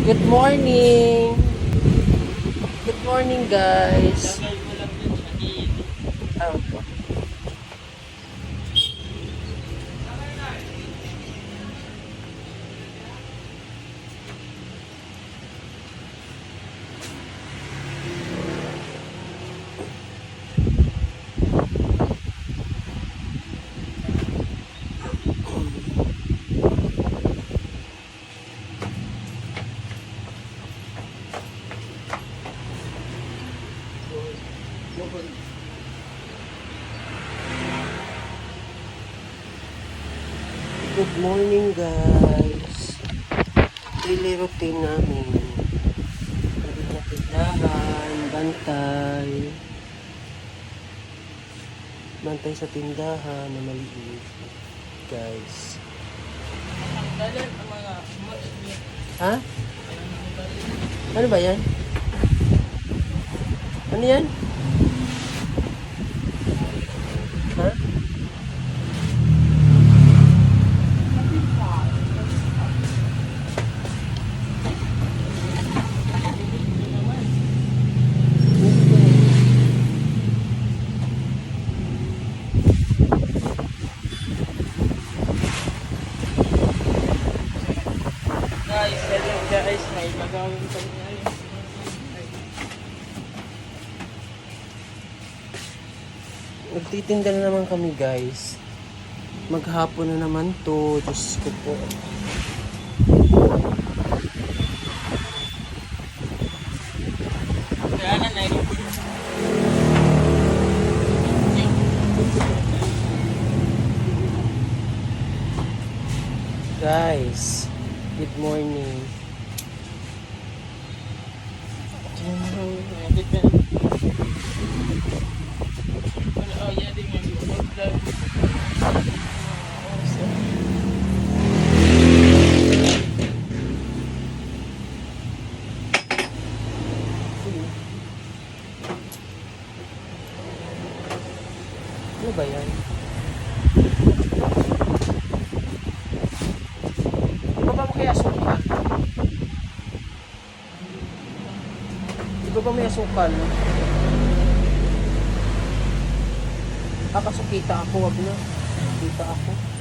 Good morning! Good morning, guys! Oh. Good morning, guys. Daily routine namin. Balik na tindahan, bantay. Bantay sa tindahan na maliit. Guys. Ha? Ano ba yan? Ano yan? Ha? Guys, may magawin kami ngayon. Nagtitinda na naman kami, guys. Maghapon na naman to. Diyos ko po. Kaya na Guys, good morning. Ano ba yan? Di ba kaya sukal? Di ba may asukal? Kakasukita ako, wag na. Kita ako.